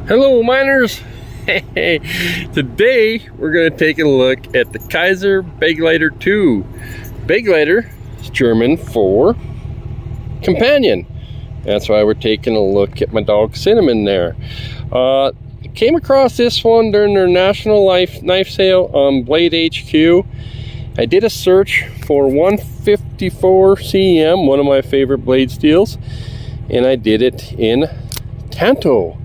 Hello miners! Hey, today we're going to take a look at the Kizer Begleiter 2. Begleiter is German for companion. That's why we're taking a look at my dog Cinnamon there. Came across this one during their National Knife Sale on Blade HQ. I did a search for 154 CM, one of my favorite blade steels, and I did it in Tanto.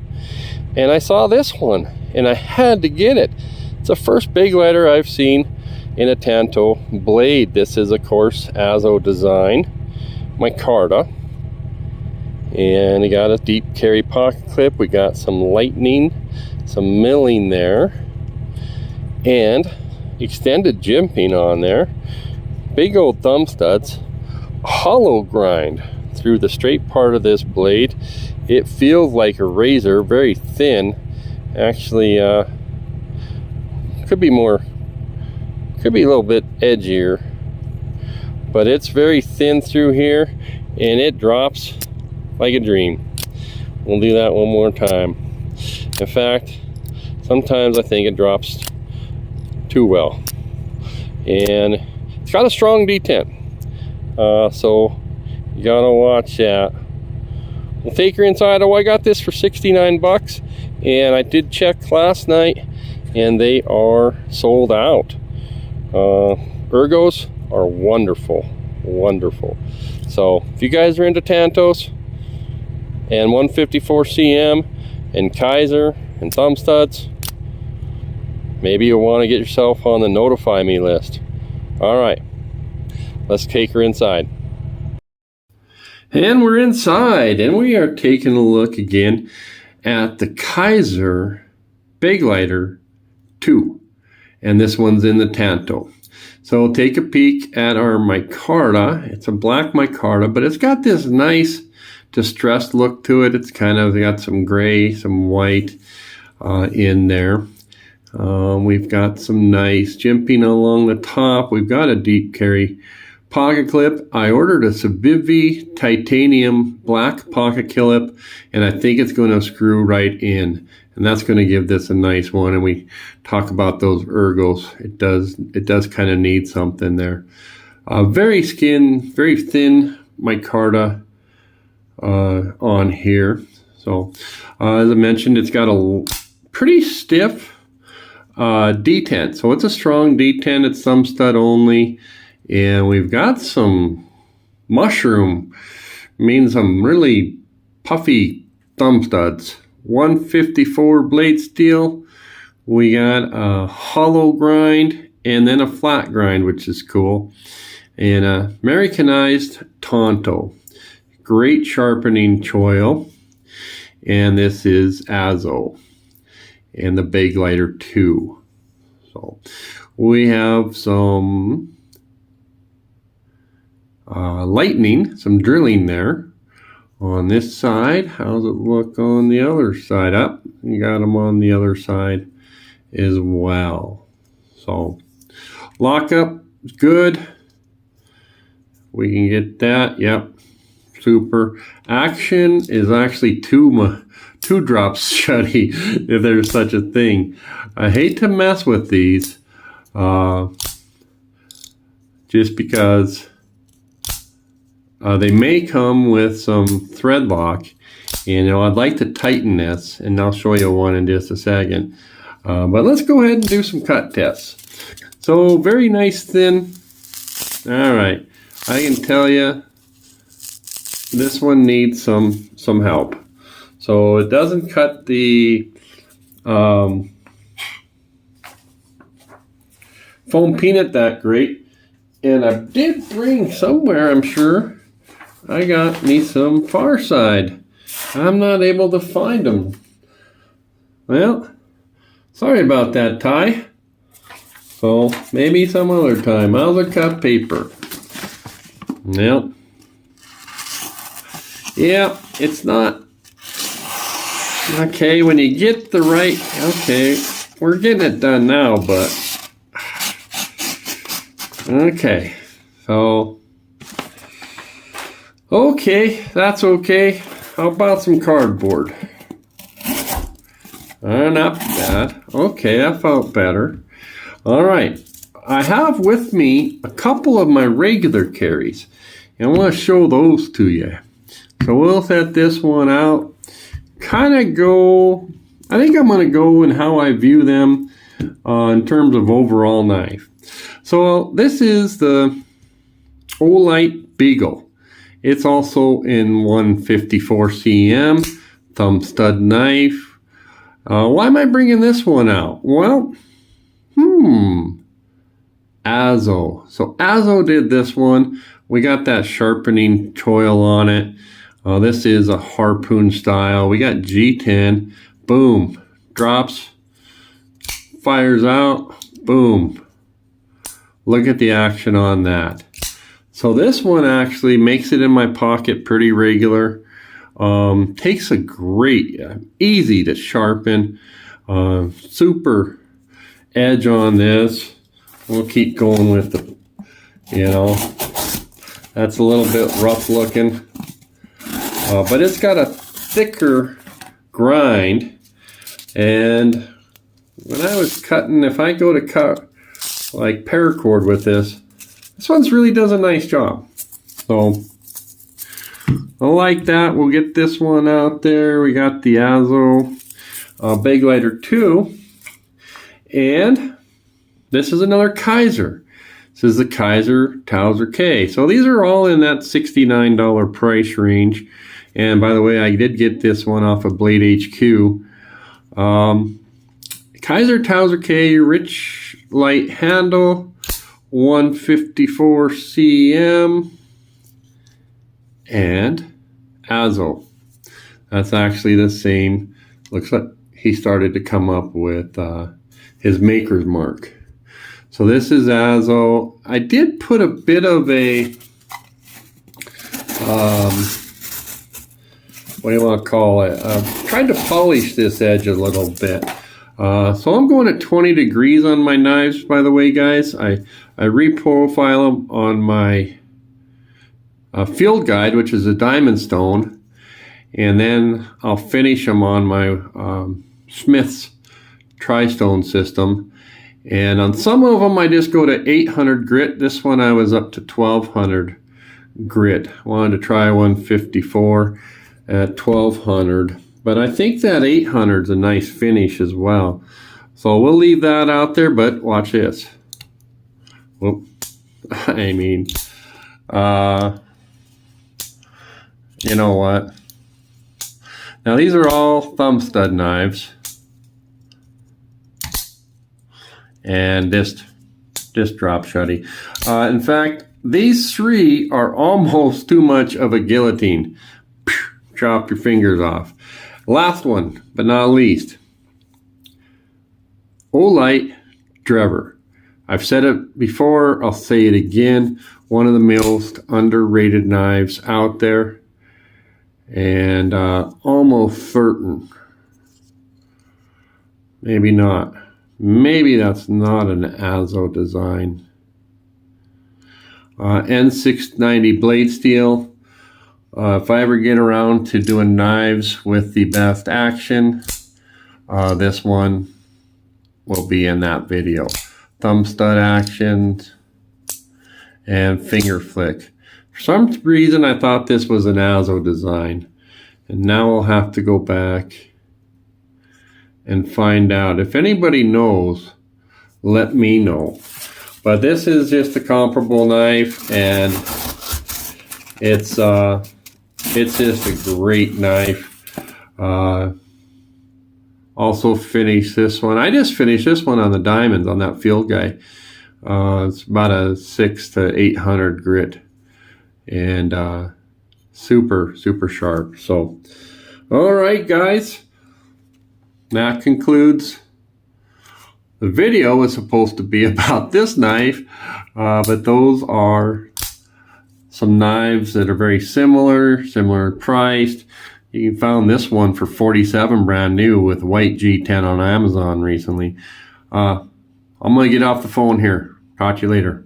And I saw this one, and I had to get it. It's the first Begleiter I've seen in a Tanto blade. This is, of course, Azo design, micarta. And we got a deep carry pocket clip. We got some lightning, some milling there, and extended jimping on there. Big old thumb studs. Hollow grind through the straight part of this blade. It feels like a razor, very thin. Actually, could be a little bit edgier, but it's very thin through here, and it drops like a dream. We'll do that one more time. In fact, sometimes I think it drops too well. And it's got a strong detent, so you gotta watch that. We'll take her inside. Oh, I got this for 69 bucks, and I did check last night and they are sold out. Ergos are wonderful. So if you guys are into Tantos and 154 CM and Kizer and thumb studs, maybe you'll want to get yourself on the notify me list. All right, let's take her inside. And we're inside, and we are taking a look again at the Kizer Begleiter 2. And this one's in the Tanto. So we'll take a peek at our micarta. It's a black micarta, but it's got this nice distressed look to it. It's kind of got some gray, some white in there. We've got some nice jimping along the top. We've got a deep carry pocket clip. I ordered a Civivi titanium black pocket clip, and I think it's going to screw right in, and that's going to give this a nice one. And we talk about those ergos. It does kind of need something there. Very thin micarta on here. So as I mentioned, it's got a pretty stiff detent. So it's a strong detent. It's thumb stud only. And we've got some mushroom, some really puffy thumb studs. 154 blade steel. We got a hollow grind and then a flat grind, which is cool. And a Americanized Tanto. Great sharpening choil. And this is Azo. And the Begleiter 2. So we have some lightning, some drilling there on this side. How's it look on the other side? Up, you got them on the other side as well. So lockup is good. We can get that. Yep, super. Action is actually two drops shutty, if there's such a thing. I hate to mess with these just because they may come with some thread lock, and I'd like to tighten this, and I'll show you one in just a second. But let's go ahead and do some cut tests. So very nice thin. All right, I can tell you this one needs some help. So it doesn't cut the foam peanut that great, and I did bring somewhere, I'm sure, I got me some far side. I'm not able to find them. Well, sorry about that, Ty. So maybe some other time. How's the cut paper? Well, yeah, it's not. Okay, when you get the right, okay, we're getting it done now, but okay, so okay, that's okay. How about some cardboard? Not bad. Okay, that felt better. All right. I have with me a couple of my regular carries, and I want to show those to you. So we'll set this one out. Kind of go, I think I'm going to go in how I view them in terms of overall knife. So this is the Olight Beagle. It's also in 154 cm, thumb stud knife. Why am I bringing this one out? Well, Azo. So Azo did this one. We got that sharpening choil on it. This is a harpoon style. We got G10. Boom. Drops. Fires out. Boom. Look at the action on that. So this one actually makes it in my pocket pretty regular. Takes a great, easy to sharpen. Super edge on this. We'll keep going with the, that's a little bit rough looking. But it's got a thicker grind. And when I was cutting, if I go to cut like paracord with this one's really does a nice job. So I like that. We'll get this one out there. We got the Azo Begleiter 2. And this is another Kizer. This is the Kizer Towser K. So these are all in that $69 price range. And by the way, I did get this one off of Blade HQ. Kizer Towser K, rich light handle, 154 cm, and Azo. That's actually the same. Looks like he started to come up with his maker's mark. So this is Azo. I did put a bit of a, what do you want to call it? Tried to polish this edge a little bit. So I'm going at 20 degrees on my knives, by the way, guys. I reprofile them on my field guide, which is a diamond stone, and then I'll finish them on my Smith's tri-stone system. And on some of them, I just go to 800 grit. This one I was up to 1200 grit. Wanted to try 154 at 1200. But I think that 800 is a nice finish as well. So we'll leave that out there, but watch this. Whoop. I mean, you know what? Now these are all thumb stud knives. And this drop shutty. In fact, these three are almost too much of a guillotine. Chop your fingers off. Last one, but not least, Olight Drever. I've said it before, I'll say it again. One of the most underrated knives out there. And almost certain, maybe not. Maybe that's not an Azo design. N690 blade steel. If I ever get around to doing knives with the best action, this one will be in that video. Thumb stud action and finger flick. For some reason I thought this was an Azo design, and now I'll have to go back and find out. If anybody knows, let me know. But this is just a comparable knife, and it's just a great knife. Also finished this one. I just finished this one on the diamonds on that field guy. It's about a 600 to 800 grit, and super sharp. So, all right, guys. That concludes the video. Was supposed to be about this knife, but those are some knives that are very similar priced. You found this one for $47 brand new with white G10 on Amazon recently. I'm gonna get off the phone here. Talk to you later.